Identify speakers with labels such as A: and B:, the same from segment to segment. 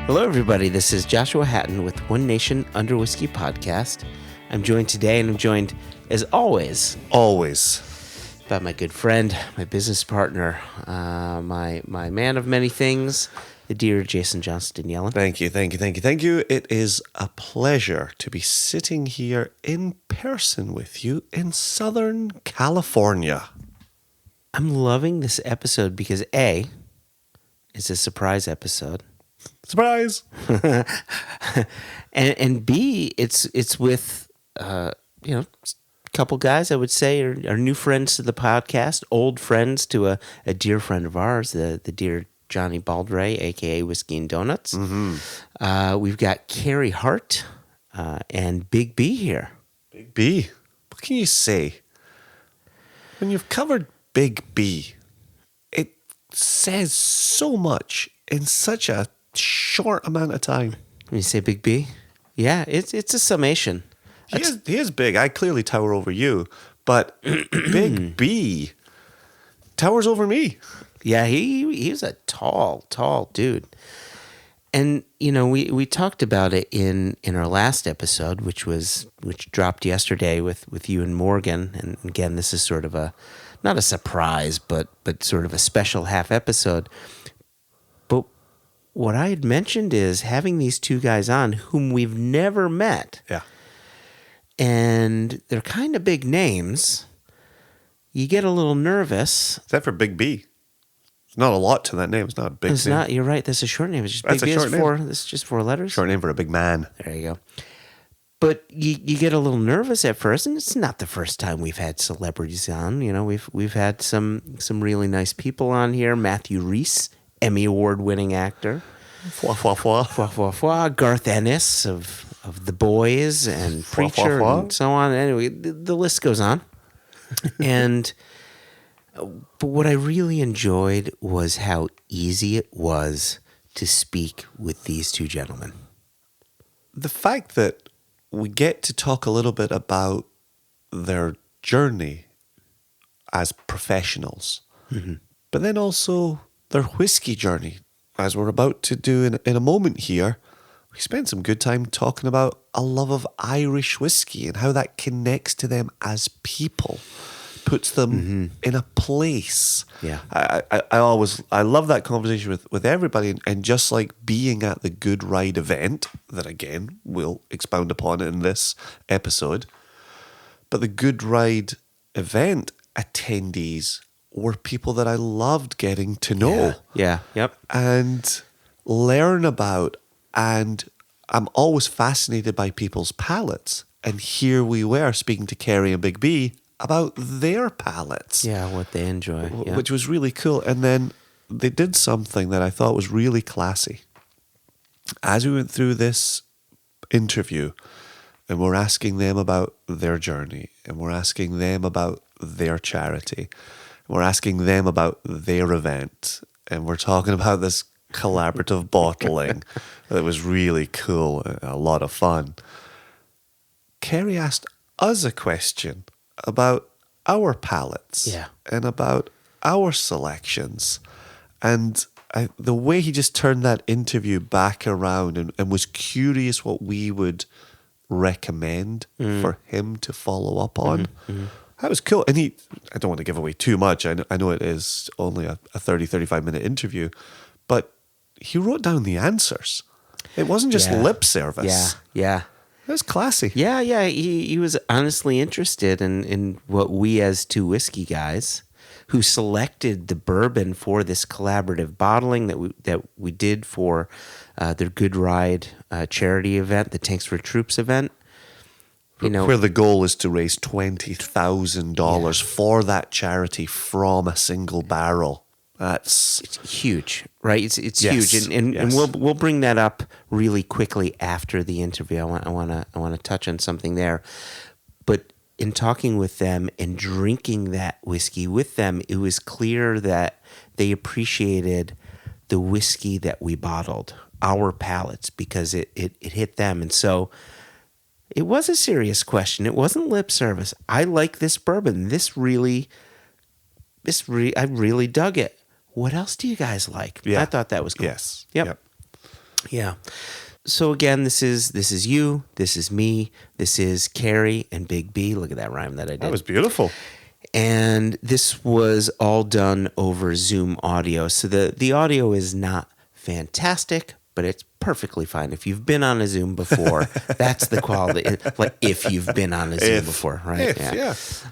A: Hello, everybody. This is Joshua Hatton with One Nation Under Whiskey podcast. I'm joined today, and I'm joined, as always, by my good friend, my business partner, my man of many things, the dear Jason Johnston Yellen.
B: Thank you. It is a pleasure to be sitting here in person with you in Southern California.
A: I'm loving this episode because A, it's a surprise episode.
B: Surprise!
A: and B, it's with a couple guys I would say are new friends to the podcast, old friends to a dear friend of ours, the dear Johnny Baldray, aka Whiskey and Donuts. Mm-hmm. We've got Carey, Hart, and Big B here.
B: Big B. What can you say? When you've covered Big B, it says so much in such a short amount of time.
A: When you say Big B, yeah, it's a summation.
B: He is big. I clearly tower over you, but Big B towers over me.
A: Yeah, he's a tall dude. And we talked about it in our last episode, which dropped yesterday with you and Morgan. And again, this is sort of not a surprise, but sort of a special half episode. But what I had mentioned is having these two guys on whom we've never met.
B: Yeah.
A: And they're kind of big names. You get a little nervous.
B: Except for Big B. There's not a lot to that name. It's not a big
A: It's
B: name.
A: not. That's a short name. It's just
B: That's
A: Big B.
B: a short name.
A: It's just 4 letters.
B: Short name for a big man.
A: There you go. But you get a little nervous at first, and it's not the first time we've had celebrities on. We've had some really nice people on here. Matthew Rhys, Emmy Award-winning actor.
B: Fwa, fwa, fwa.
A: Fwa, fwa, fwa. Garth Ennis of The Boys and
B: Fwa, fwa,
A: Preacher
B: fwa.
A: and so on. Anyway, the list goes on. But what I really enjoyed was how easy it was to speak with these two gentlemen.
B: The fact that we get to talk a little bit about their journey as professionals, but then also their whiskey journey, as we're about to do in a moment here. We spent some good time talking about a love of Irish whiskey and how that connects to them as people, puts them in a place.
A: Yeah.
B: I love that conversation with everybody, and just like being at the Good Ride event, that again we'll expound upon in this episode, but the Good Ride event attendees were people that I loved getting to know.
A: Yeah. Yep.
B: And learn about, and I'm always fascinated by people's palates. And here we were speaking to Carey and Big B about their palates.
A: Yeah, what they enjoy. Yeah.
B: Which was really cool. And then they did something that I thought was really classy. As we went through this interview, and we're asking them about their journey, and we're asking them about their charity, we're asking them about their event, and we're talking about this collaborative bottling that was really cool, a lot of fun. Carey asked us a question about our palates, and about our selections. And the way he just turned that interview back around and was curious what we would recommend for him to follow up on. That was cool. And I don't want to give away too much. I know it is only a 30, 35-minute interview, but he wrote down the answers. It wasn't just lip service.
A: Yeah.
B: It was classy.
A: Yeah. He was honestly interested in what we as two whiskey guys who selected the bourbon for this collaborative bottling that we did for their Good Ride charity event, the Tanks for Troops event.
B: Where the goal is to raise $20,000 for that charity from a single barrel. It's
A: huge, right? It's
B: Yes,
A: huge, and
B: yes.
A: we'll bring that up really quickly after the interview. I want to touch on something there, but in talking with them and drinking that whiskey with them, it was clear that they appreciated the whiskey that we bottled, our palates, because it hit them, and so. It was a serious question. It wasn't lip service. I like this bourbon. I really dug it. What else do you guys like?
B: Yeah.
A: I thought that was cool.
B: Yes.
A: Yep. Yeah. So again, this is you, this is me, this is Carey and Big B. Look at that rhyme that I did.
B: That was beautiful.
A: And this was all done over Zoom audio. So the audio is not fantastic, but it's perfectly fine. If you've been on a Zoom before, that's the quality. Like if you've been on a Zoom before, right? That's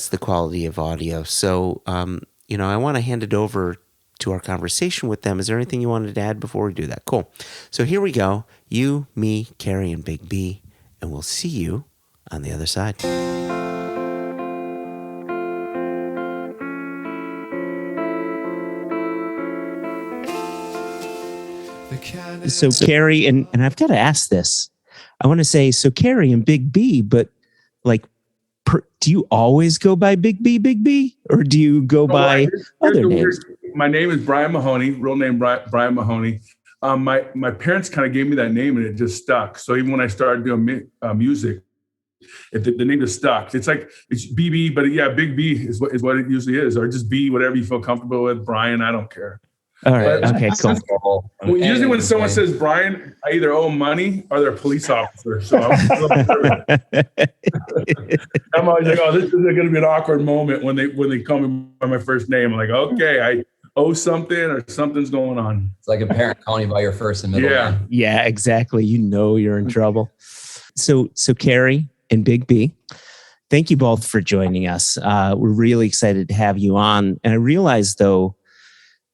A: the quality of audio. So, I want to hand it over to our conversation with them. Is there anything you wanted to add before we do that? Cool. So here we go. You, me, Carey, and Big B, and we'll see you on the other side. So Carey, and I've got to ask this. I want to say, so Carey and Big B, but like, do you always go by Big B, or do you go by other names?
C: My name is Brian Mahoney, real name Brian Mahoney. My parents kind of gave me that name and it just stuck. So even when I started doing music, the name just stuck. It's BB, but yeah, Big B is what it usually is, or just B, whatever you feel comfortable with. Brian, I don't care.
A: All right. Okay, cool.
C: Usually when someone says Brian, I either owe money or they're a police officer. So I'm always like, oh, this is going to be an awkward moment when they call me by my first name. I'm like, okay, I owe something or something's going on.
D: It's like a parent calling you by your first and middle name.
A: Yeah, exactly. You're in trouble. So Carey and Big B, thank you both for joining us. We're really excited to have you on. And I realize, though,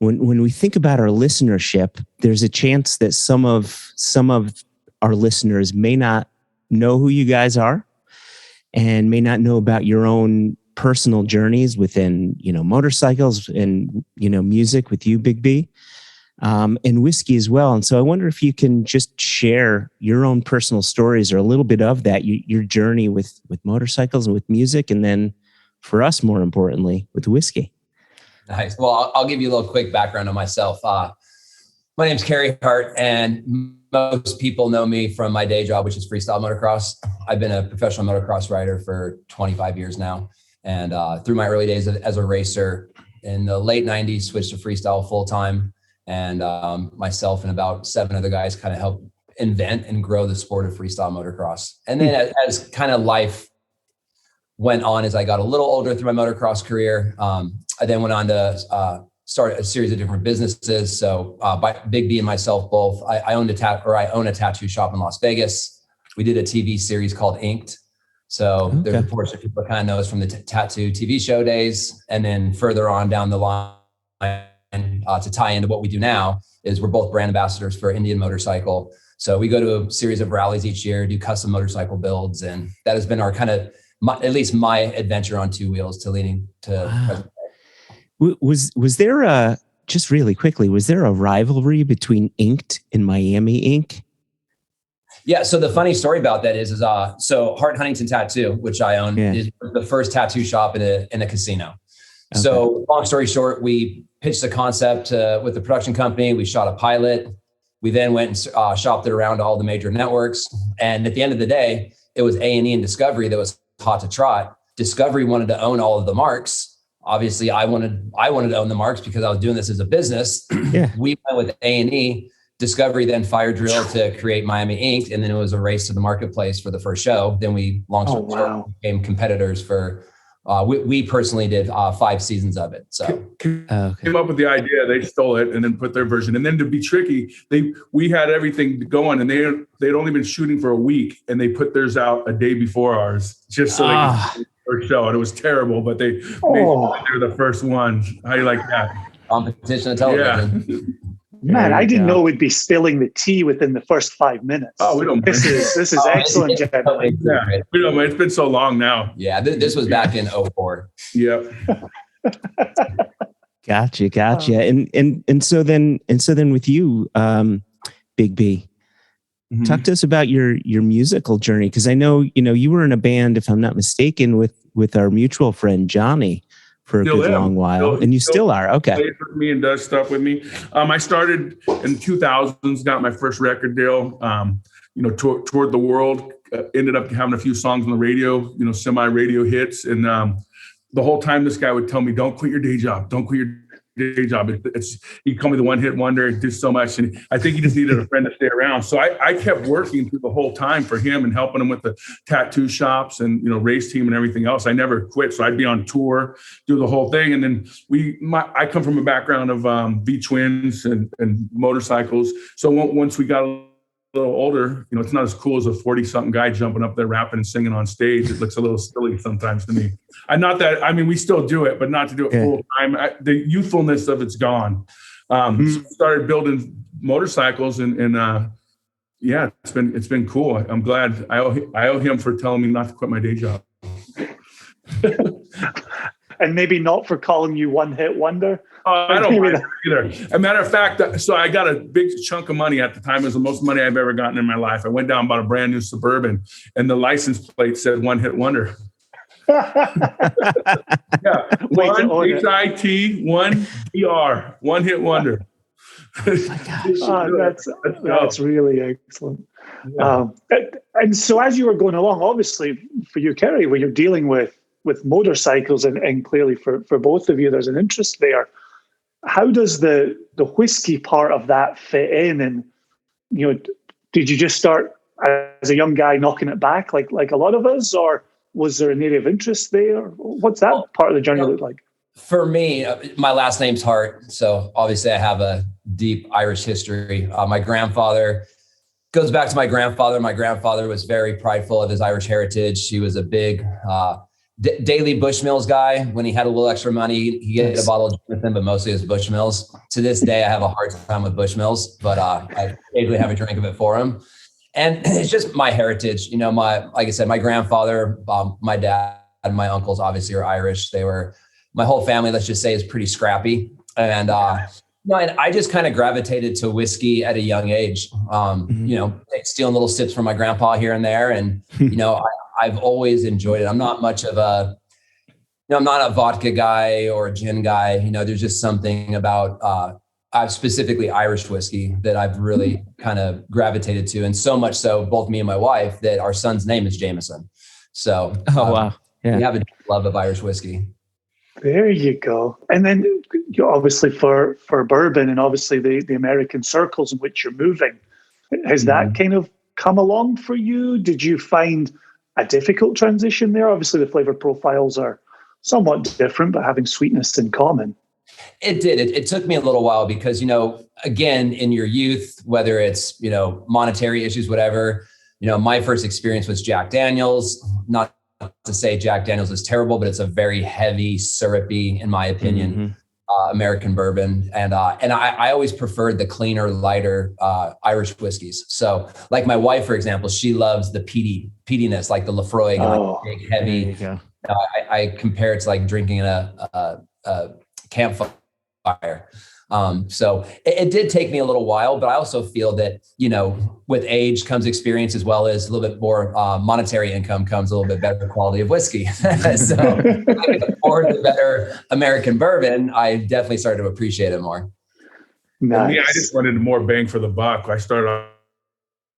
A: when we think about our listenership, there's a chance that some of our listeners may not know who you guys are and may not know about your own personal journeys within, motorcycles and, music with you, Big B, and whiskey as well. And so I wonder if you can just share your own personal stories or a little bit of that, your journey with motorcycles and with music. And then for us, more importantly, with whiskey.
D: Nice. Well, I'll give you a little quick background on myself. My name's Carey Hart, and most people know me from my day job, which is freestyle motocross. I've been a professional motocross rider for 25 years now. And through my early days as a racer in the late 90s, switched to freestyle full time. And myself and about 7 other guys kind of helped invent and grow the sport of freestyle motocross. And then as kind of life went on, as I got a little older through my motocross career, I then went on to start a series of different businesses. So by Big B and myself both, I own a tattoo shop in Las Vegas. We did a TV series called Inked. So there's a portion of people kind of know us from the tattoo TV show days. And then further on down the line, to tie into what we do now, is we're both brand ambassadors for Indian Motorcycle. So we go to a series of rallies each year, do custom motorcycle builds. And that has been our kind of, at least my adventure on two wheels to leading to present day.
A: Was there just really quickly, was there a rivalry between Inked and Miami Ink?
D: Yeah. So the funny story about that is so Hart Huntington Tattoo, which I own, is the first tattoo shop in a casino. Okay. So long story short, we pitched the concept with the production company. We shot a pilot. We then went and shopped it around to all the major networks. And at the end of the day, it was A&E and Discovery that was hot to trot. Discovery wanted to own all of the marks. Obviously, I wanted to own the marks because I was doing this as a business. Yeah. We went with A&E. Discovery then fire drill to create Miami Ink, and then it was a race to the marketplace for the first show. Then we launched became competitors for. We personally did 5 seasons of it. So
C: came up with the idea. They stole it and then put their version. And then to be tricky, we had everything going, and they'd only been shooting for a week, and they put theirs out a day before ours just so they could first show. And it was terrible, but they made sure they were the first one. How do you like that?
D: Competition on television.
C: Yeah.
E: Man, I didn't know we'd be spilling the tea within the first 5 minutes.
C: Oh, we don't.
E: This is excellent, gentlemen.
C: Yeah, we don't. It's been so long now.
D: Yeah, this was back in 2004.
C: Yep.
A: Gotcha. And so then with you, Big B, talk to us about your musical journey, because I know you were in a band, if I'm not mistaken, with our mutual friend Johnny for a good long while, and you still are. Okay.
C: Plays with me and does stuff with me. I started in 2000s, got my first record deal. Toured the world. Ended up having a few songs on the radio. semi-radio hits. And the whole time, this guy would tell me, "Don't quit your day job. Don't quit your day job. He called me the one hit wonder. It did so much. And I think he just needed a friend to stay around. So I kept working through the whole time for him and helping him with the tattoo shops and, race team and everything else. I never quit. So I'd be on tour, do the whole thing. And then I come from a background of V-twins and motorcycles. So once we got a little older, it's not as cool as a 40-something guy jumping up there rapping and singing on stage. It looks a little silly sometimes to me. We still do it, but not to do it full time. The youthfulness of it's gone. So started building motorcycles and it's been cool. I'm glad I owe him for telling me not to quit my day job.
E: And maybe not for calling you one hit wonder.
C: I don't mind that either. As a matter of fact, so I got a big chunk of money at the time. It was the most money I've ever gotten in my life. I went down and bought a brand new Suburban, and the license plate said one hit wonder. One HIT, one DR, one hit wonder.
E: That's really excellent. Yeah. And so as you were going along, obviously for you, Carey, where you're dealing with motorcycles and clearly for both of you, there's an interest there. How does the whiskey part of that fit in? And, did you just start as a young guy knocking it back like a lot of us, or was there an area of interest there? What's that part of the journey look like?
D: For me, my last name's Hart. So obviously I have a deep Irish history. My grandfather goes back to my grandfather. My grandfather was very prideful of his Irish heritage. He was a big daily Bushmills guy. When he had a little extra money, he get a bottle of Jameson, but mostly it was Bushmills. To this day, I have a hard time with Bushmills, but I occasionally have a drink of it for him. And it's just my heritage. Like I said, my grandfather, my dad, and my uncles obviously are Irish. My whole family, let's just say, is pretty scrappy. And and I just kind of gravitated to whiskey at a young age. Stealing little sips from my grandpa here and there. And, I've always enjoyed it. I'm not much of I'm not a vodka guy or a gin guy. There's just something about specifically Irish whiskey that I've really kind of gravitated to. And so much so, both me and my wife, that our son's name is Jameson. So
F: wow. Yeah.
D: We have a love of Irish whiskey.
E: There you go. And then obviously for bourbon and obviously the American circles in which you're moving, has that kind of come along for you? Did you find a difficult transition there? Obviously the flavor profiles are somewhat different, but having sweetness in common.
D: It did. It took me a little while because, again, in your youth, whether it's, monetary issues, whatever, my first experience was Jack Daniels. Not to say Jack Daniels is terrible, but it's a very heavy, syrupy, in my opinion, American bourbon. And I always preferred the cleaner, lighter Irish whiskeys. So like my wife, for example, she loves the peatiness, like the Lefroy, big, heavy. I compare it to like drinking a campfire. So it did take me a little while, but I also feel that, with age comes experience as well as a little bit more monetary income comes a little bit better quality of whiskey. So if I could afford the better American bourbon, I definitely started to appreciate it more.
E: Nice.
C: For me, I just wanted more bang for the buck. I started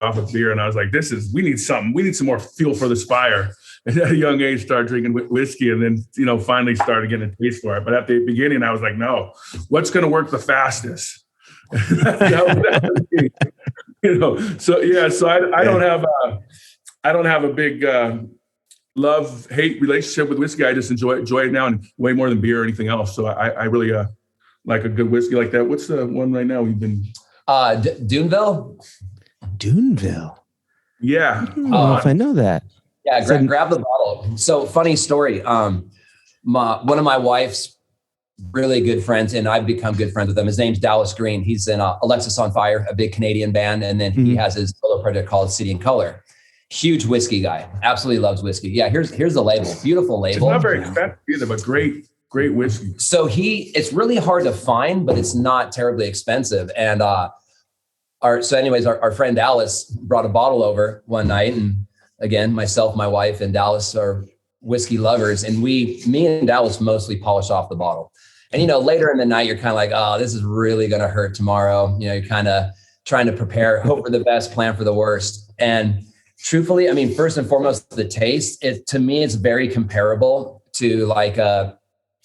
C: off with beer and I was like, we need some more fuel for this fire. And at a young age, started drinking whiskey and then, finally started getting a taste for it. But at the beginning, I was like, no, what's going to work the fastest? So I don't have a big love-hate relationship with whiskey. I just enjoy it now and way more than beer or anything else. So I really like a good whiskey like that. What's the one right now we've been?
D: Duneville.
C: Yeah.
F: I don't know if I know that.
D: Yeah, grab the bottle. So funny story. One of my wife's really good friends, and I've become good friends with him. His name's Dallas Green. He's in Alexis on Fire, a big Canadian band. And then he has his solo project called City and Color. Huge whiskey guy. Absolutely loves whiskey. Yeah, here's the label. Beautiful label.
C: It's not very expensive either, but great whiskey.
D: So it's really hard to find, but it's not terribly expensive. And our friend Dallas brought a bottle over one night, and again, myself, my wife, and Dallas are whiskey lovers. And me and Dallas mostly polish off the bottle. And, later in the night, you're kind of like, oh, this is really going to hurt tomorrow. You're kind of trying to prepare, hope for the best, plan for the worst. And truthfully, first and foremost, the taste, to me, it's very comparable to like a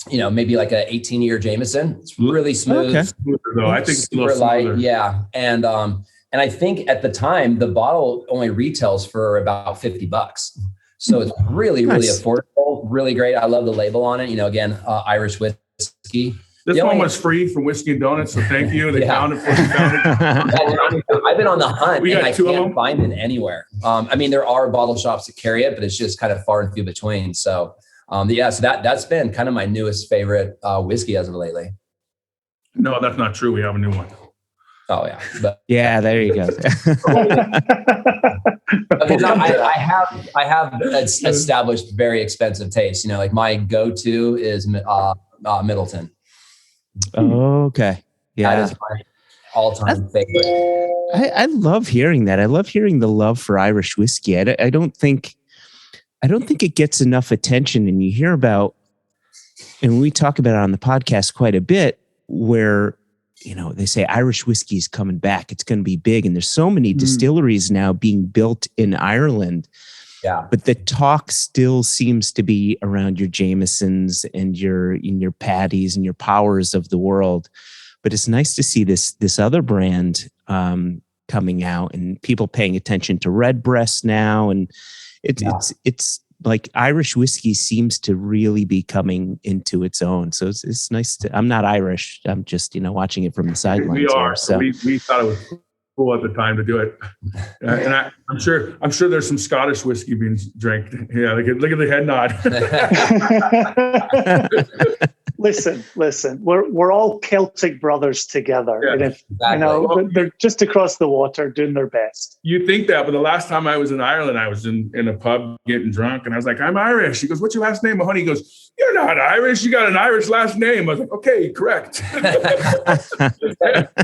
D: maybe like a 18-year Jameson. It's really smooth.
A: Okay.
C: Smoother, though. I think it's a little
D: super light.
C: smoother.
D: Yeah. And I think at the time the bottle only retails for about $50. So it's really, really
A: Nice.
D: affordable, really great. I love the label on it. Again, Irish whiskey.
C: This one was free from Whiskey and Donuts, so thank you. They found it for you.
D: I've been on the hunt
C: We
D: and
C: got
D: I
C: two of
D: can't
C: them.
D: find it anywhere. There are bottle shops that carry it, but it's just kind of far and few between. So, so that's been kind of my newest favorite whiskey as of lately.
C: No, that's not true. We have a new one.
D: Oh yeah, but
A: Yeah, there you go.
D: I have established very expensive tastes. Like my go-to is Middleton.
A: Okay. Yeah.
D: That is my all-time favorite.
A: I love hearing that. I love hearing the love for Irish whiskey. I don't think it gets enough attention. And you hear about, and we talk about it on the podcast quite a bit, where they say Irish whiskey is coming back. It's going to be big, and there's so many distilleries now being built in Ireland.
D: Yeah,
A: but the talk still seems to be around your Jamesons and your Paddies and your Powers of the world. But it's nice to see this other brand coming out and people paying attention to Redbreast now, and it's like Irish whiskey seems to really be coming into its own. So it's nice to. I'm not Irish. I'm just watching it from the sidelines.
C: We are.
A: Here, so
C: We thought it was cool at the time to do it, and I'm sure there's some Scottish whiskey being drank. Yeah, look at the head nod.
E: Listen. We're all Celtic brothers together,
C: Yeah,
E: and if
D: exactly.
E: they're just across the water doing their best.
C: You think that, but the last time I was in Ireland, I was in a pub getting drunk, and I was like, "I'm Irish." He goes, "What's your last name, Mahoney?" He goes, "You're not Irish. You got an Irish last name." I was like, "Okay, correct."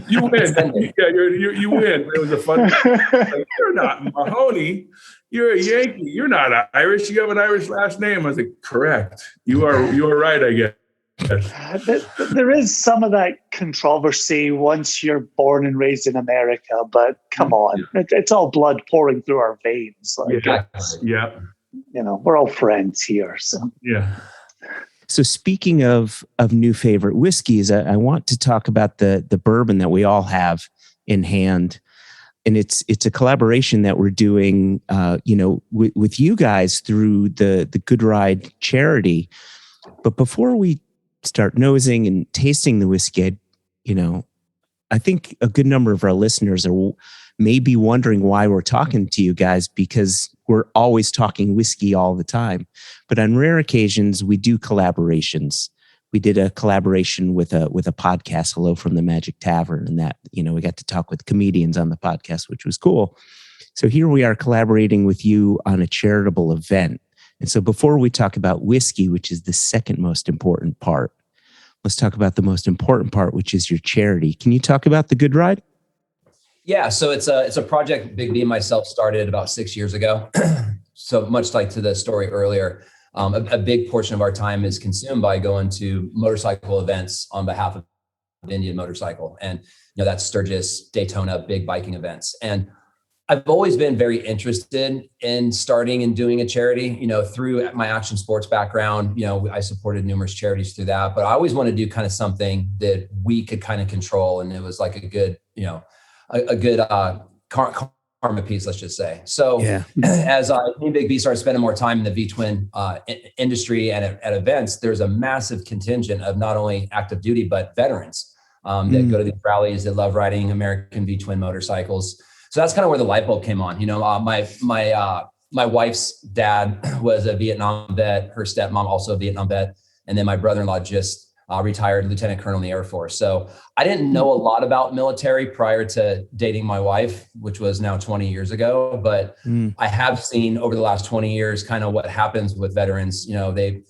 C: You win. Yeah, you win. It was a fun. Like, you're not Mahoney. You're a Yankee. You're not Irish. You have an Irish last name. I was like, "Correct. You are right, I guess."
E: There is some of that controversy once you're born and raised in America, but come on, it's all blood pouring through our veins. Like,
C: Yeah.
E: We're all friends here. So
C: Yeah.
A: So speaking of new favorite whiskeys, I want to talk about the bourbon that we all have in hand. And it's a collaboration that we're doing, with you guys through the Good Ride charity. But before we start nosing and tasting the whiskey, I think a good number of our listeners may be wondering why we're talking to you guys, because we're always talking whiskey all the time. But on rare occasions, we do collaborations. We did a collaboration with a podcast, Hello from the Magic Tavern, and that, we got to talk with comedians on the podcast, which was cool. So here we are collaborating with you on a charitable event. And so before we talk about whiskey, which is the second most important part, let's talk about the most important part, which is your charity. Can you talk about the Good Ride?
D: Yeah, so it's a project Big B and myself started about 6 years ago. So much like to the story earlier, a big portion of our time is consumed by going to motorcycle events on behalf of Indian Motorcycle. And, that's Sturgis, Daytona, big biking events. And I've always been very interested in starting and doing a charity, through my action sports background. I supported numerous charities through that, but I always wanted to do kind of something that we could kind of control. And it was like a good, karma piece, let's just say. So as me and Big B started spending more time in the V-twin industry and at events, there's a massive contingent of not only active duty, but veterans that go to these rallies, that love riding American V-twin motorcycles. So that's kind of where the light bulb came on. My wife's dad was a Vietnam vet. Her stepmom also a Vietnam vet. And then my brother-in-law just retired lieutenant colonel in the Air Force. So I didn't know a lot about military prior to dating my wife, which was now 20 years ago. But I have seen over the last 20 years kind of what happens with veterans. The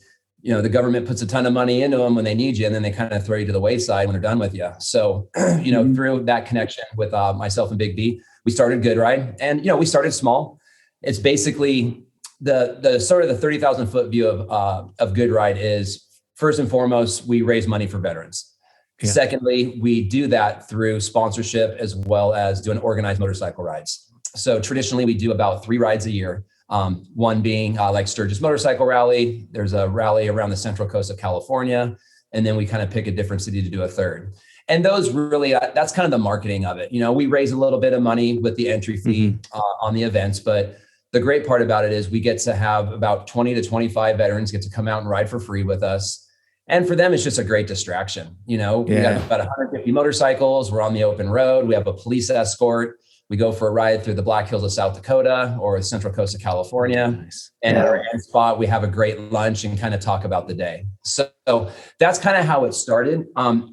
D: government puts a ton of money into them when they need you, and then they kind of throw you to the wayside when they're done with you. So, through that connection with myself and Big B, we started Good Ride, and we started small. It's basically the sort of the 30,000 foot view of Good Ride is, first and foremost, we raise money for veterans. Yeah. Secondly, we do that through sponsorship as well as doing organized motorcycle rides. So traditionally, we do about 3 rides a year. One being like Sturgis Motorcycle Rally. There's a rally around the Central Coast of California. And then we kind of pick a different city to do a third. And those really, that's kind of the marketing of it. We raise a little bit of money with the entry fee on the events, but the great part about it is we get to have about 20 to 25 veterans get to come out and ride for free with us. And for them, it's just a great distraction. We got about 150 motorcycles. We're on the open road. We have a police escort. We go for a ride through the Black Hills of South Dakota or the Central Coast of California. Nice. And at our end spot, we have a great lunch and kind of talk about the day. So that's kind of how it started.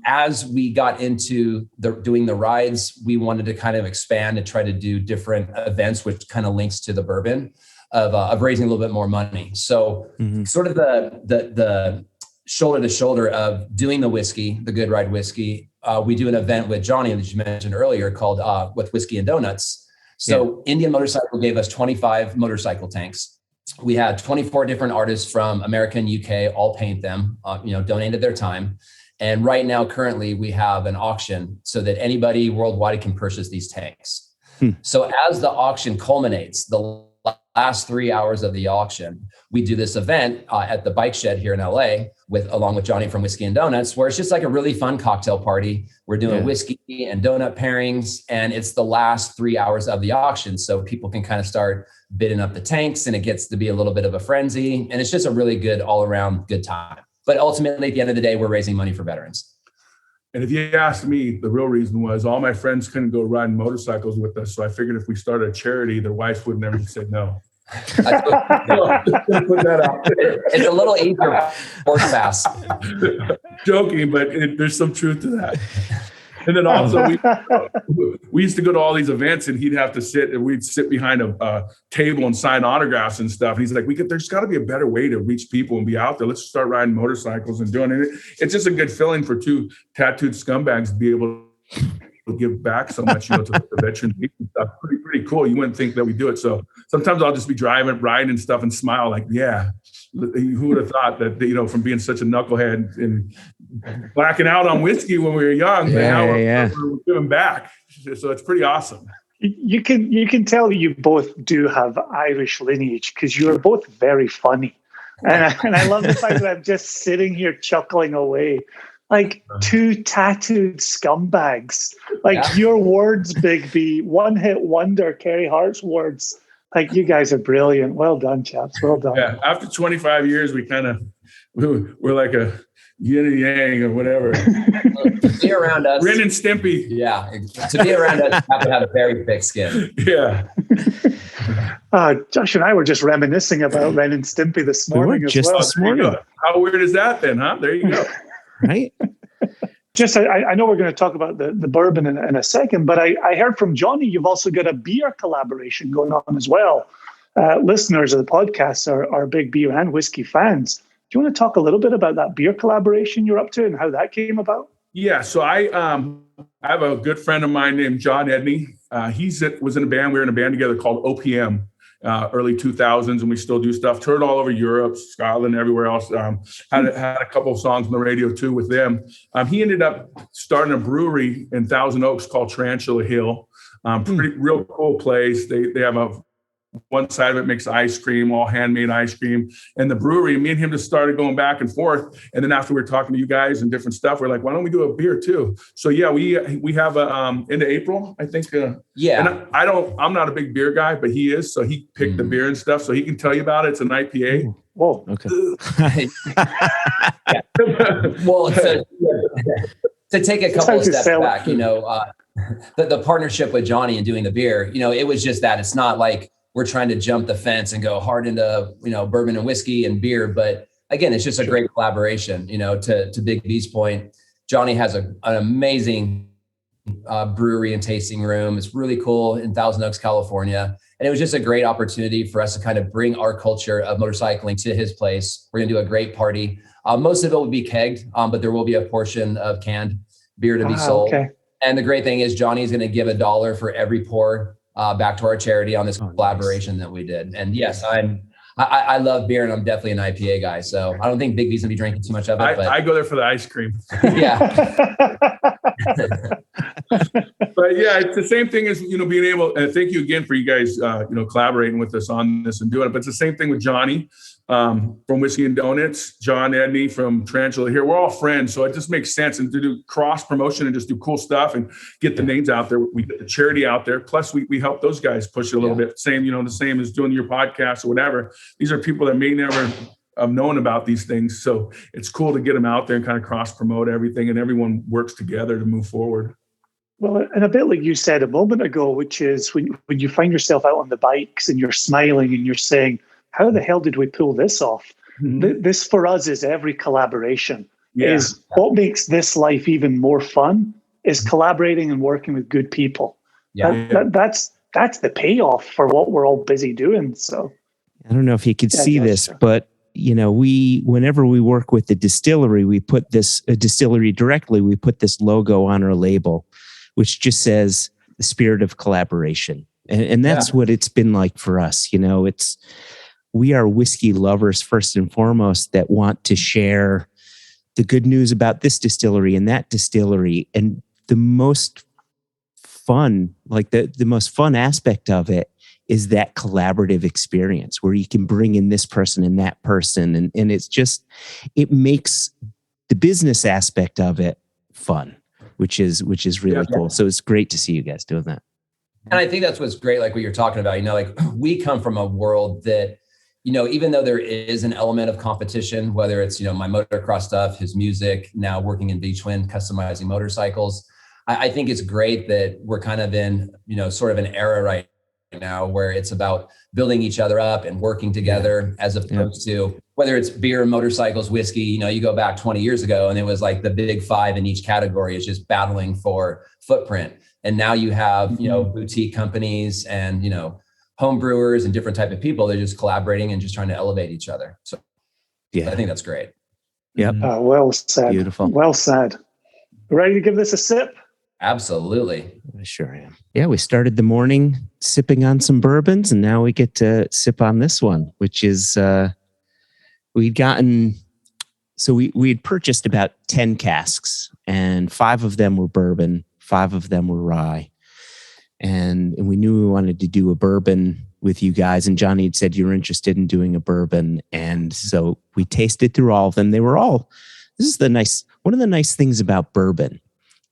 D: As we got into doing the rides, we wanted to kind of expand and try to do different events, which kind of links to the bourbon of raising a little bit more money. So sort of the shoulder to shoulder of doing the whiskey, the Good Ride whiskey. We do an event with Johnny that you mentioned earlier called with Whiskey and Donuts. So Indian Motorcycle gave us 25 motorcycle tanks. We had 24 different artists from America and UK all paint them, donated their time. And right now, currently, we have an auction so that anybody worldwide can purchase these tanks. So as the auction culminates, the last 3 hours of the auction, we do this event at the bike shed here in LA along with Johnny from Whiskey and Donuts, where it's just like a really fun cocktail party. We're doing whiskey and donut pairings, and it's the last 3 hours of the auction. So people can kind of start bidding up the tanks, and it gets to be a little bit of a frenzy. And it's just a really good all around good time. But ultimately, at the end of the day, we're raising money for veterans.
C: And if you asked me, the real reason was all my friends couldn't go riding motorcycles with us. So I figured if we started a charity, their wives would never say no.
D: Put that out. It's a little easier horse pass.
C: Joking, but there's some truth to that. And then also we used to go to all these events, and he'd have to we'd sit behind a table and sign autographs and stuff. And he's like, there's got to be a better way to reach people and be out there. Let's start riding motorcycles and doing it. It's just a good feeling for two tattooed scumbags to be able to give back so much, to the veteran and stuff. Pretty cool. You wouldn't think that we do it. So sometimes I'll just be riding and stuff and smile like, yeah, who would have thought that, from being such a knucklehead and blacking out on whiskey when we were young, but now we're giving back. So it's pretty awesome.
E: You can tell you both do have Irish lineage because you are both very funny. And I love the fact that I'm just sitting here chuckling away. Like two tattooed scumbags. Your words, Big B, one hit wonder, Carey Hart's words. You guys are brilliant. Well done, chaps. Well done.
C: Yeah. After 25 years, we're like a yin and yang or whatever.
D: To be around us.
C: Ren and Stimpy.
D: Yeah. To be around us, you have to have a very thick skin.
C: Yeah.
E: Josh and I were just reminiscing about Ren and Stimpy this morning as well.
A: This morning.
C: How weird is that then, huh? There you go.
A: Right?
E: I know we're going to talk about the bourbon in a second, but I heard from Johnny, you've also got a beer collaboration going on as well. Listeners of the podcast are big beer and whiskey fans. Do you want to talk a little bit about that beer collaboration you're up to and how that came about?
C: Yeah, so I have a good friend of mine named John Edney. He was in a band. We were in a band together called OPM. Early 2000s, and we still do stuff. Toured all over Europe, Scotland, everywhere else. Had a couple of songs on the radio too with them. He ended up starting a brewery in Thousand Oaks called Tarantula Hill. Real cool place. They have one side of it makes ice cream, all handmade ice cream. And the brewery, me and him just started going back and forth. And then after we were talking to you guys and different stuff, we're like, why don't we do a beer too? So yeah, we have into April, I think.
D: Yeah.
C: And I'm not a big beer guy, but he is. So he picked the beer and stuff. So he can tell you about it. It's an IPA.
E: Whoa.
A: Okay.
D: Well, to take a couple of steps back, the partnership with Johnny and doing the beer, it was just that. It's not like we're trying to jump the fence and go hard into, bourbon and whiskey and beer. But again, it's just a great collaboration, to Big B's point. Johnny has an amazing brewery and tasting room. It's really cool in Thousand Oaks, California. And it was just a great opportunity for us to kind of bring our culture of motorcycling to his place. We're going to do a great party. Most of it will be kegged, but there will be a portion of canned beer to be sold. Okay. And the great thing is Johnny's going to give $1 for every pour back to our charity on this collaboration that we did. And yes, I love beer, and I'm definitely an IPA guy. So I don't think Big B's gonna be drinking too much of it.
C: I go there for the ice cream.
D: Yeah.
C: But yeah, it's the same thing as, being able, and thank you again for you guys, collaborating with us on this and doing it. But it's the same thing with Johnny from Whiskey and Donuts, John Edney from Tarantula here. We're all friends. So it just makes sense, and to do cross promotion and just do cool stuff and get the names out there. We get the charity out there. Plus we help those guys push it a little bit. Same, the same as doing your podcast or whatever. These are people that may never have known about these things. So it's cool to get them out there and kind of cross promote everything, and everyone works together to move forward.
E: Well, and a bit like you said a moment ago, which is when you find yourself out on the bikes and you're smiling and you're saying, how the hell did we pull this off? Mm-hmm. This for us is every collaboration. Is what makes this life even more fun is collaborating and working with good people. That's the payoff for what we're all busy doing. So
F: I don't know if you could see this, but whenever we work with the distillery, we put this distillery directly, we put this logo on our label, which just says the spirit of collaboration. And that's what it's been like for us. We are whiskey lovers first and foremost that want to share the good news about this distillery and that distillery. And the most fun, like the most fun aspect of it is that collaborative experience where you can bring in this person and that person. And it's just, it makes the business aspect of it fun, which is really cool. So it's great to see you guys doing that.
D: And I think that's what's great, like what you're talking about, like we come from a world that, even though there is an element of competition, whether it's, my motocross stuff, his music, now working in V-Twin, customizing motorcycles, I think it's great that we're kind of in, sort of an era right now where it's about building each other up and working together as opposed to whether it's beer, motorcycles, whiskey. You go back 20 years ago and it was like the big five in each category is just battling for footprint. And now you have, boutique companies and, home brewers and different type of people. They're just collaborating and just trying to elevate each other. So I think that's great.
F: Yep.
E: Well said.
F: Beautiful.
E: Well said. Ready to give this a sip?
D: Absolutely.
F: I sure am. Yeah, we started the morning sipping on some bourbons, and now we get to sip on this one, which is we'd purchased about 10 casks, and 5 of them were bourbon, 5 of them were rye. And we knew we wanted to do a bourbon with you guys. And Johnny had said you were interested in doing a bourbon. And so we tasted through all of them. They were all, one of the nice things about bourbon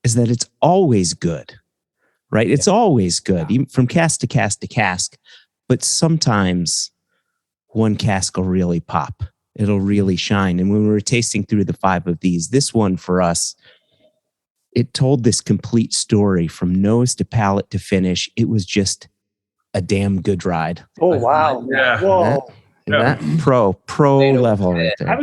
F: is that it's always good, right? It's always good, even from cask to cask to cask. But sometimes one cask will really pop. It'll really shine. And when we were tasting through the 5 of these, this one for us, it told this complete story from nose to palate to finish. It was just a damn good ride.
E: Oh, wow.
C: Yeah.
E: Whoa.
F: That pro level right there.
E: I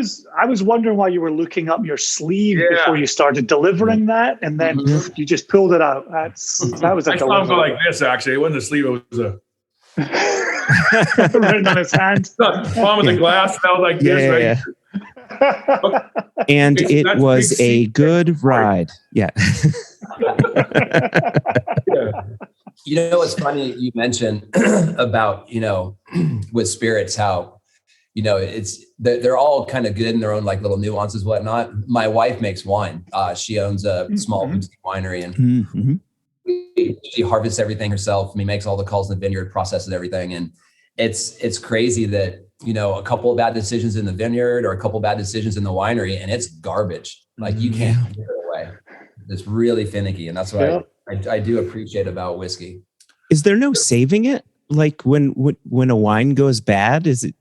E: was wondering why you were looking up your sleeve before you started delivering that, and then you just pulled it out. That was a
C: I saw him go like this, actually. It wasn't a sleeve, it was a
E: written on his hand.
C: Palm of the glass smelled like this, right?
F: Yeah. And it was a good ride. Yeah.
D: It's funny you mentioned about, with spirits, how, they're all kind of good in their own like little nuances, whatnot. My wife makes wine. She owns a small winery and she harvests everything herself. Makes all the calls in the vineyard, processes everything. And it's crazy that, a couple of bad decisions in the vineyard or a couple of bad decisions in the winery, and it's garbage. Like you can't give it away. It's really finicky. And that's what I do appreciate about whiskey.
F: Is there no saving it? Like when a wine goes bad, is it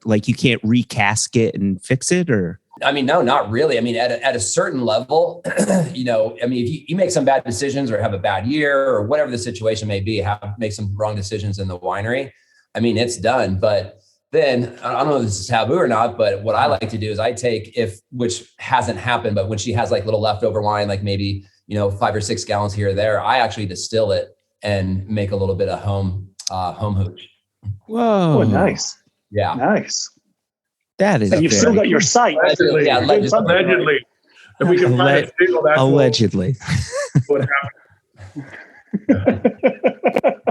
F: like you can't recask it and fix it, or?
D: No, not really. At a certain level, if you make some bad decisions or have a bad year or whatever the situation may be, make some wrong decisions in the winery, it's done. But then I don't know if this is taboo or not, but what I like to do is I take, which hasn't happened, but when she has like little leftover wine, like maybe, 5 or 6 gallons here or there, I actually distill it and make a little bit of home hooch.
F: Whoa.
E: Oh, nice.
D: Yeah.
E: Nice.
F: That is.
E: And you've still got your site.
C: Allegedly.
D: Yeah,
C: Allegedly. If we can find a signal, that's
F: allegedly.
C: what happened.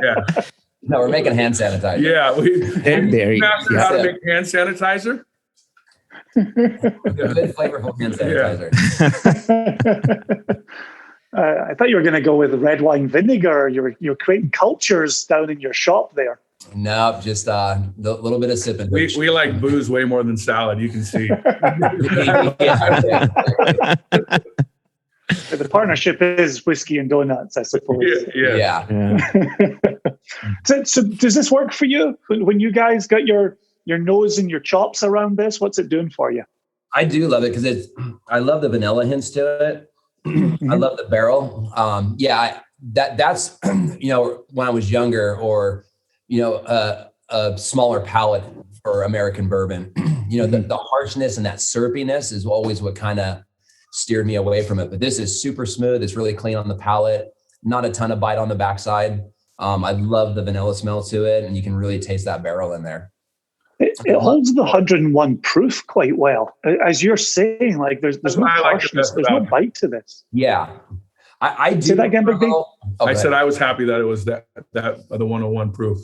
C: Yeah.
D: No, we're making hand sanitizer.
C: Yeah. We mastered how to make hand sanitizer.
D: Good flavorful hand sanitizer.
E: I thought you were going to go with red wine vinegar. You're creating cultures down in your shop there.
D: No, just a little bit of sipping.
C: We like booze way more than salad. You can see.
E: The partnership is whiskey and donuts, I suppose.
C: Yeah.
E: So does this work for you? When you guys got your nose and your chops around this, what's it doing for you?
D: I do love it because I love the vanilla hints to it. I love the barrel. That's when I was younger, or a smaller palate for American bourbon. The harshness and that syrupiness is always what kind of steered me away from it. But this is super smooth. It's really clean on the palate. Not a ton of bite on the backside. I love the vanilla smell to it, and you can really taste that barrel in there.
E: It holds the 101 proof quite well. As you're saying, like there's no harshness, there's no bite to this.
D: Yeah. I do.
E: Say that again, Big B?
C: I said I was happy that it was that the 101 proof.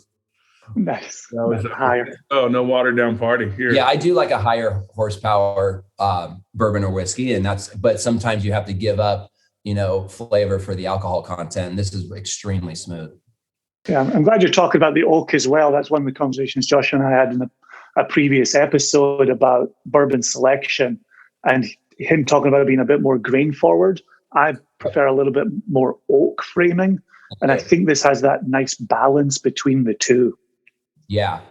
E: Nice. That was higher.
C: Oh, no watered down party here.
D: Yeah, I do like a higher horsepower bourbon or whiskey, but sometimes you have to give up, flavor for the alcohol content. And this is extremely smooth.
E: Yeah, I'm glad you're talking about the oak as well. That's one of the conversations Josh and I had in a previous episode about bourbon selection, and him talking about it being a bit more grain forward. I prefer a little bit more oak framing, and I think this has that nice balance between the two.
D: Yeah.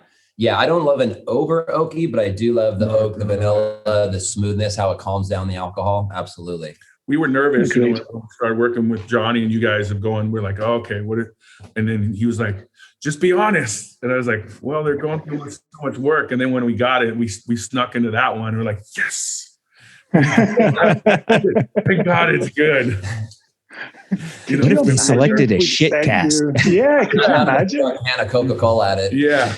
D: I don't love an over oaky, but I do love the oak, the vanilla, the smoothness, how it calms down the alcohol. Absolutely.
C: We were nervous when we started working with Johnny and you guys have going, we're like, oh, okay, and then he was like, just be honest. And I was like, well, they're going through so much work. And then when we got it, we snuck into that one. We're like, yes. Thank God it's good.
F: What if they selected a shit cask?
E: Yeah, could you imagine?
D: A can of Coca-Cola at it.
C: Yeah.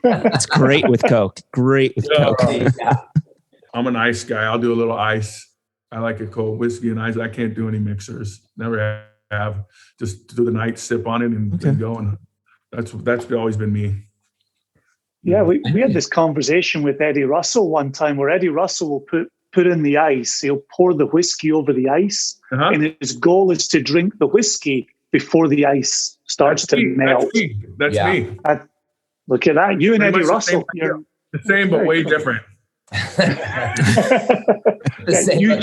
F: It's great with Coke. Coke.
C: I'm an ice guy. I'll do a little ice. I like a cold whiskey and ice. I can't do any mixers. Never have. Just do the night, sip on it, and go. And that's always been me.
E: Yeah, we had this conversation with Eddie Russell one time where Eddie Russell will put in the ice. He'll pour the whiskey over the ice, and his goal is to drink the whiskey before the ice starts to melt.
C: That's me.
E: Look at that. You and Eddie Russell.
C: You're the same, but way different.
E: You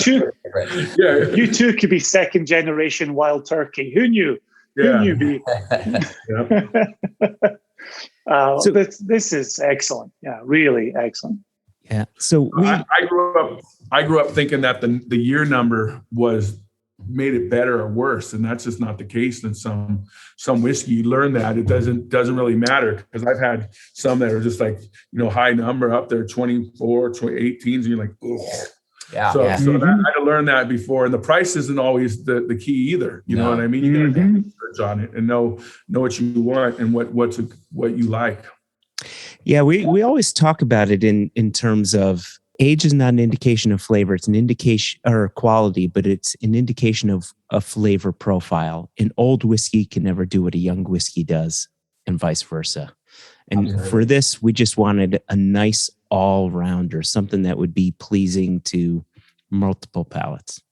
E: two could be second generation wild turkey. Who knew?
C: Yeah.
E: Who knew? B? So this is excellent. Yeah, really excellent.
F: Yeah. So
C: I grew up thinking that the year number made it better or worse, and that's just not the case. In some whiskey, you learn that it doesn't really matter, because I've had some that are just like high number up there, 24, 18s, and you're like, ugh.
D: Yeah.
C: So I had to learn that before, and the price isn't always the key either. You know what I mean? You got to do research on it and know what you want and what you like.
F: Yeah, we always talk about it in terms of age is not an indication of flavor. It's an indication or quality, but it's an indication of a flavor profile. An old whiskey can never do what a young whiskey does, and vice versa. And Absolutely. For this, we just wanted a nice all-rounder, something that would be pleasing to multiple palates.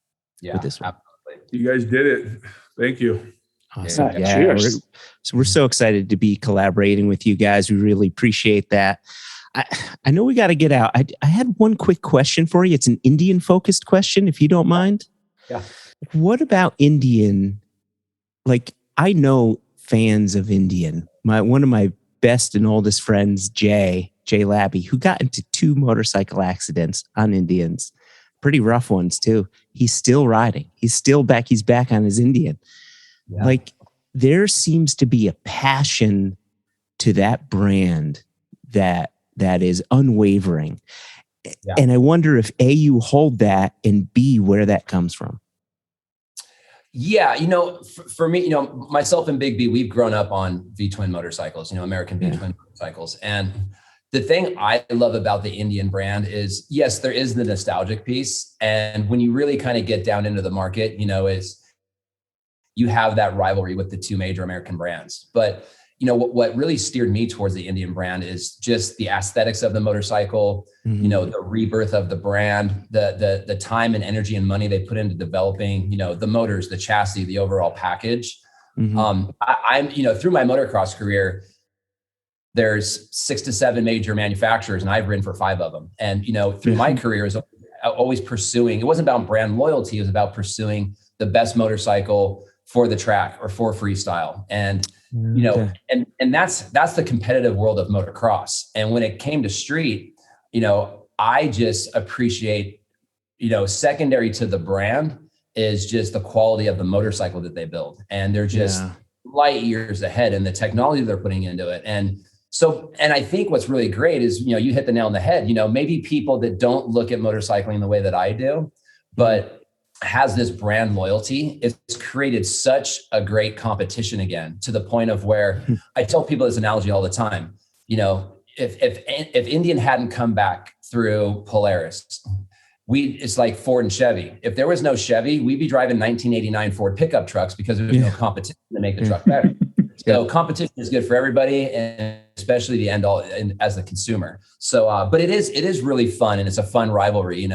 D: Yeah,
F: with this one.
C: Absolutely. You guys did it. Thank you.
F: Awesome. Yeah, we're so excited to be collaborating with you guys. We really appreciate that. I know we got to get out. I had one quick question for you. It's an Indian-focused question, if you don't mind.
D: Yeah.
F: What about Indian? Like, I know fans of Indian. One of my best and oldest friends, Jay Labby, who got into 2 motorcycle accidents on Indians. Pretty rough ones, too. He's still riding. He's still back. He's back on his Indian. Yeah. Like, there seems to be a passion to that brand that is unwavering. Yeah. And I wonder if A, you hold that, and B, where that comes from.
D: Yeah. For me, myself and Big B, we've grown up on V-twin motorcycles, American V-twin motorcycles. And the thing I love about the Indian brand is, yes, there is the nostalgic piece. And when you really kind of get down into the market, is you have that rivalry with the 2 major American brands. But what really steered me towards the Indian brand is just the aesthetics of the motorcycle, the rebirth of the brand, the time and energy and money they put into developing, the motors, the chassis, the overall package. I'm through my motocross career, there's 6 to 7 major manufacturers, and I've ridden for 5 of them. And, through my career, is always pursuing, it wasn't about brand loyalty. It was about pursuing the best motorcycle for the track or for freestyle. And, and that's the competitive world of motocross. And when it came to street, I just appreciate, secondary to the brand is just the quality of the motorcycle that they build. And they're just light years ahead in the technology they're putting into it. And I think what's really great is, you hit the nail on the head, maybe people that don't look at motorcycling the way that I do, but has this brand loyalty, it's created such a great competition again, to the point of where I tell people this analogy all the time. If Indian hadn't come back through Polaris, it's like Ford and Chevy. If there was no Chevy, we'd be driving 1989 Ford pickup trucks because there was no competition to make the truck better. So competition is good for everybody, and especially the end all as the consumer. So, but it is really fun, and it's a fun rivalry,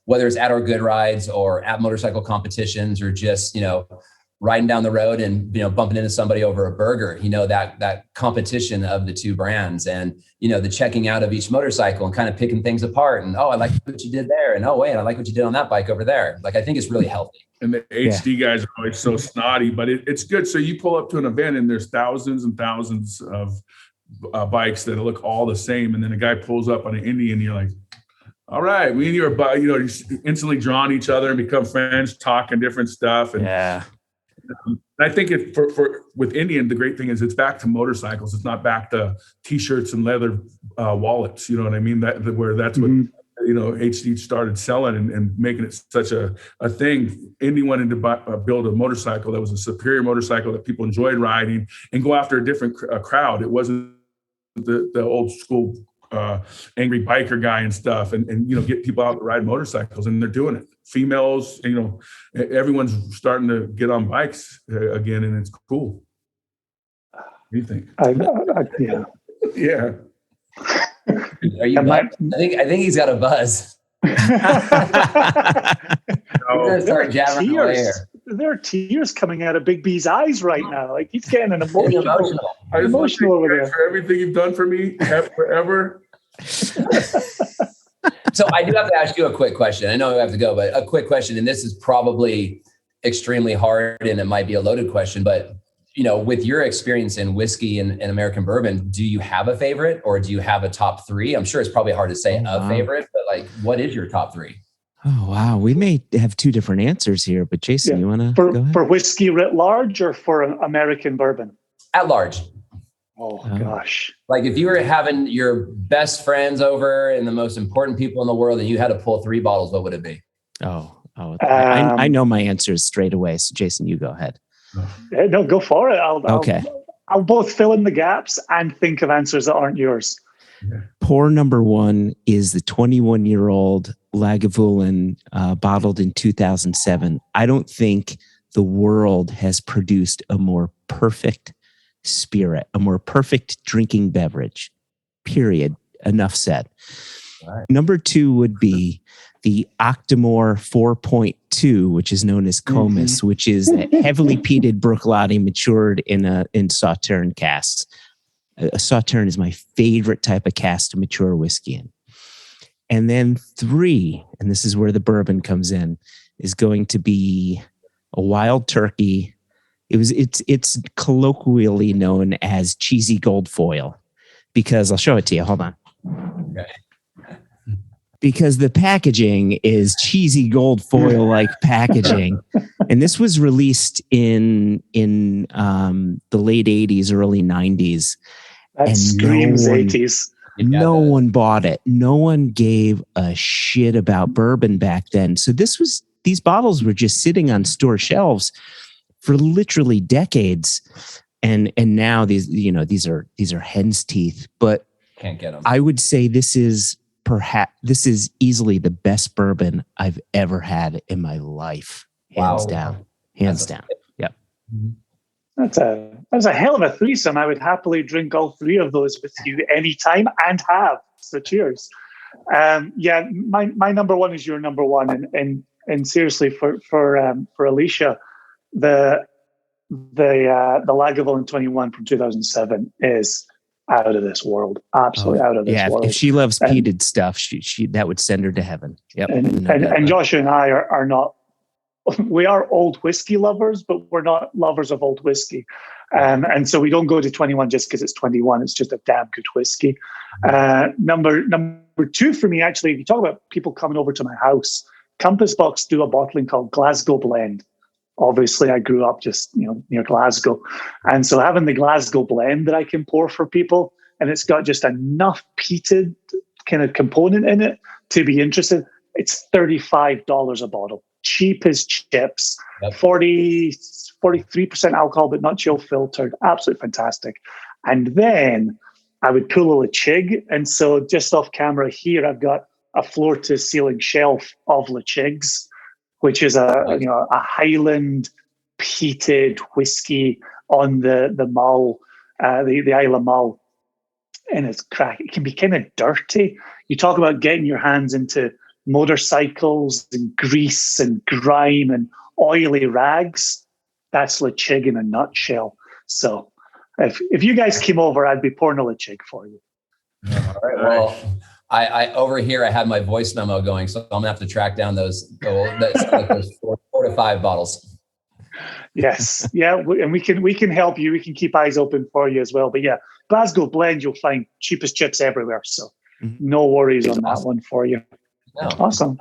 D: whether it's at our good rides or at motorcycle competitions, or just, riding down the road and, bumping into somebody over a burger, that competition of the two brands, and, the checking out of each motorcycle and kind of picking things apart. And, oh, I like what you did there. And, oh, wait, I like what you did on that bike over there. Like, I think it's really healthy.
C: And the HD guys are always so snotty, but it's good. So you pull up to an event and there's thousands and thousands of bikes that look all the same. And then a guy pulls up on an Indy and you're like, all right, me and you are, you instantly drawn each other and become friends, talking different stuff. And I think with Indian, the great thing is it's back to motorcycles. It's not back to T-shirts and leather wallets. You know what I mean? That's what HD started selling and making it such a thing. Indy wanted to build a motorcycle that was a superior motorcycle that people enjoyed riding and go after a different crowd. It wasn't the old school angry biker guy and stuff, and get people out to ride motorcycles, and they're doing it. Females, everyone's starting to get on bikes again, and it's cool. What do you think? Yeah.
D: Are you? I think he's got a buzz. Start jabbing away here.
E: There are tears coming out of Big B's eyes right now. Like, he's getting an emotional over there.
C: For everything you've done for me forever.
D: So I do have to ask you a quick question. I know I have to go, but a quick question. And this is probably extremely hard, and it might be a loaded question, but with your experience in whiskey and American bourbon, do you have a favorite, or do you have a top 3? I'm sure it's probably hard to say a favorite, but like, what is your top 3?
F: Oh, wow. We may have 2 different answers here, but Jason, you want to go ahead?
E: For whiskey writ large, or for American bourbon?
D: At large.
E: Oh, gosh.
D: Like, if you were having your best friends over and the most important people in the world, and you had to pull 3 bottles, what would it be?
F: I know my answers straight away. So Jason, you go ahead.
E: No, go for it. I'll both fill in the gaps and think of answers that aren't yours.
F: Pour number 1 is the 21-year-old Lagavulin, bottled in 2007. I don't think the world has produced a more perfect spirit, a more perfect drinking beverage, period. Enough said. Right. Number 2 would be the Octomore 4.2, which is known as Comus, which is a heavily peated Bruichladdich matured in Sauterne casks. A Sauterne is my favorite type of cask to mature whiskey in. And then 3, and this is where the bourbon comes in, is going to be a Wild Turkey. It's colloquially known as cheesy gold foil, because I'll show it to you. Hold on. Okay. Because the packaging is cheesy gold foil like packaging, and this was released in the late 80s, early 90s.
E: That screams 80s.
F: No one bought it. No one gave a shit about bourbon back then. So these bottles were just sitting on store shelves for literally decades, and now these are hen's teeth. But
D: can't get them.
F: I would say this is easily the best bourbon I've ever had in my life, hands down. Yep.
E: That's a hell of a threesome. I would happily drink all three of those with you anytime and have. So cheers. Yeah, my number one is your number one, and seriously for Alicia, the Lagavulin 21 from 2007 is out of this world, absolutely out of this world.
F: If she loves peated stuff, she that would send her to heaven. Yep.
E: And Joshua and I are not. We are old whiskey lovers, but we're not lovers of old whiskey. And so we don't go to 21 just because it's 21. It's just a damn good whiskey. Number two for me, actually, if you talk about people coming over to my house, Compass Box do a bottling called Glasgow Blend. Obviously, I grew up just near Glasgow. And so having the Glasgow Blend that I can pour for people, and it's got just enough peated kind of component in it to be interested, it's $35 a bottle. Cheap as chips, yep. 43% alcohol, but not chill filtered. Absolutely fantastic. And then I would pull a Lechig. And so just off camera here, I've got a floor to ceiling shelf of Lechigs, which is a Highland peated whiskey on the Mull, the Isle of Mull. And it's crack. It can be kind of dirty. You talk about getting your hands into motorcycles and grease and grime and oily rags. That's Lechig in a nutshell. So if you guys came over, I'd be pouring a Lechig for you.
D: All right. Well, I over here, I had my voice memo going, so I'm gonna have to track down those 4 to 5 bottles.
E: Yes. Yeah. And we can help you. We can keep eyes open for you as well. But yeah, Glasgow Blend, you'll find cheapest chips everywhere. So no worries on that one for you. No. Awesome.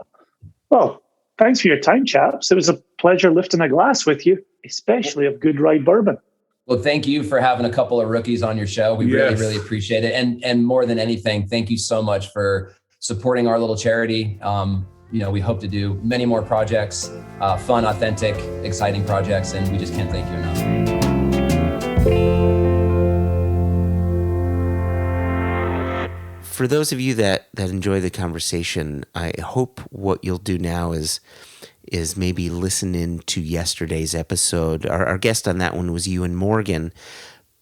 E: Well, thanks for your time, chaps. It was a pleasure lifting a glass with you, especially of good rye bourbon.
D: Well, thank you for having a couple of rookies on your show. We really, really appreciate it. And more than anything, thank you so much for supporting our little charity. We hope to do many more projects, fun, authentic, exciting projects, and we just can't thank you enough.
A: For those of you that enjoy the conversation, I hope what you'll do now is maybe listen in to yesterday's episode. Our guest on that one was Ewan Morgan,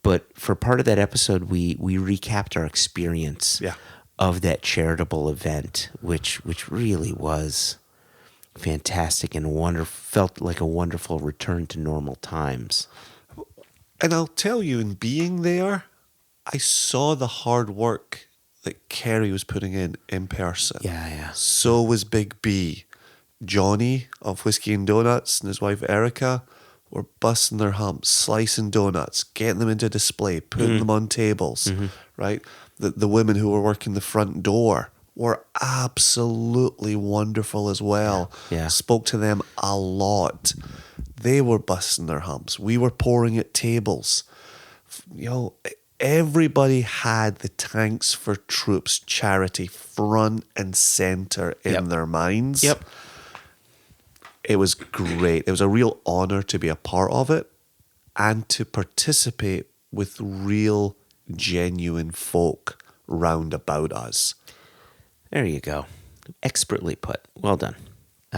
A: but for part of that episode, we recapped our experience of that charitable event, which really was fantastic and felt like a wonderful return to normal times.
B: And I'll tell you, in being there, I saw the hard work that Carey was putting in person.
A: Yeah.
B: So was Big B. Johnny of Whiskey and Donuts and his wife Erica were busting their humps, slicing donuts, getting them into display, putting them on tables, right? The women who were working the front door were absolutely wonderful as well.
A: Yeah.
B: Spoke to them a lot. They were busting their humps. We were pouring at tables. Everybody had the Tanks for Troops charity front and center in their minds.
A: Yep.
B: It was great. It was a real honor to be a part of it and to participate with real, genuine folk round about us.
A: There you go. Expertly put. Well done.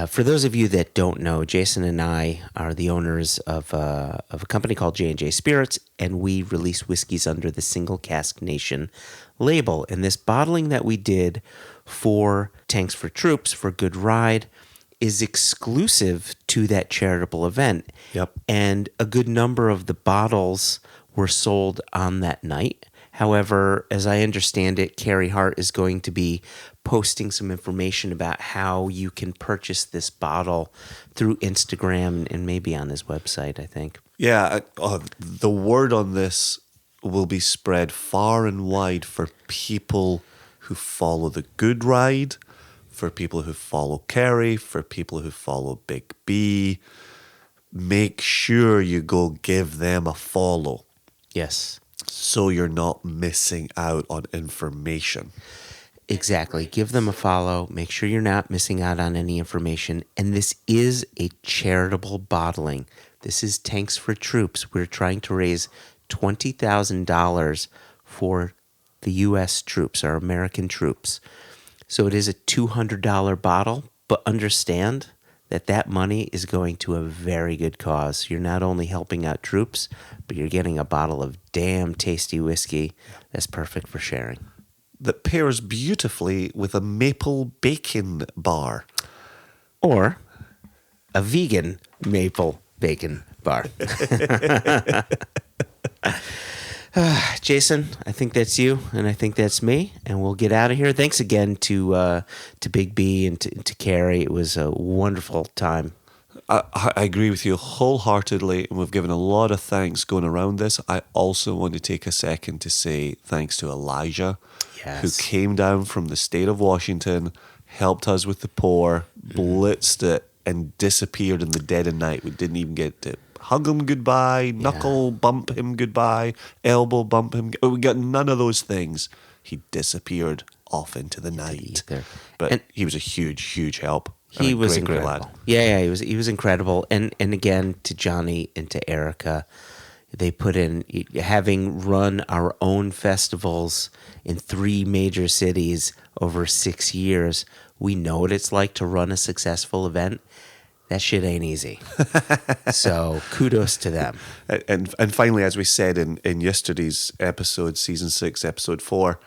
A: For those of you that don't know, Jason and I are the owners of a company called J&J Spirits, and we release whiskeys under the Single Cask Nation label. And this bottling that we did for Tanks for Troops, for Good Ride, is exclusive to that charitable event.
B: Yep.
A: And a good number of the bottles were sold on that night. However, as I understand it, Carey Hart is going to be posting some information about how you can purchase this bottle through Instagram and maybe on his website, I think.
B: Yeah, the word on this will be spread far and wide for people who follow the Good Ride, for people who follow Carey, for people who follow Big B. Make sure you go give them a follow.
A: Yes.
B: So you're not missing out on information.
A: Exactly. Give them a follow. Make sure you're not missing out on any information. And this is a charitable bottling. This is Tanks for Troops. We're trying to raise $20,000 for the U.S. troops, our American troops. So it is a $200 bottle, but understand that money is going to a very good cause. You're not only helping out troops, but you're getting a bottle of damn tasty whiskey that's perfect for sharing.
B: That pairs beautifully with a maple bacon bar.
A: Or a vegan maple bacon bar. Jason, I think that's you, and I think that's me, and we'll get out of here. Thanks again to Big B and to Carey. It was a wonderful time.
B: I agree with you wholeheartedly, and we've given a lot of thanks going around this. I also want to take a second to say thanks to Elijah, who came down from the state of Washington, helped us with the pour, blitzed it, and disappeared in the dead of night. We didn't even get to hug him goodbye, knuckle bump him goodbye, elbow bump him. We got none of those things. He disappeared off into the night. But he was a huge, huge help.
A: He was
B: great,
A: incredible.
B: Great lad.
A: Yeah, he was incredible. And again, to Johnny and to Erica, they put in, having run our own festivals in 3 major cities over 6 years, we know what it's like to run a successful event. That shit ain't easy. So kudos to them.
B: And finally, as we said in yesterday's episode, season 6, episode 4,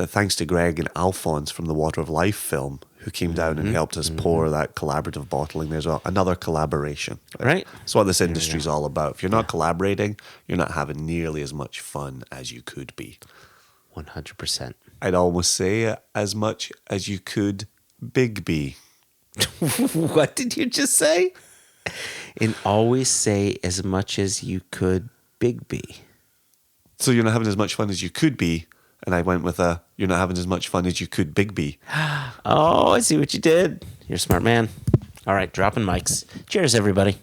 B: thanks to Greg and Alphonse from the Water of Life film, who came down and helped us pour that collaborative bottling. There's another collaboration.
A: Right.
B: That's what this industry is all about. If you're not collaborating, you're not having nearly as much fun as you could be.
A: 100%.
B: I'd almost say as much as you could Big B.
A: What did you just say? And always say as much as you could Big B.
B: So you're not having as much fun as you could be. And I went with you're not having as much fun as you could Big B.
A: Oh, I see what you did. You're a smart man. All right, dropping mics. Cheers, everybody.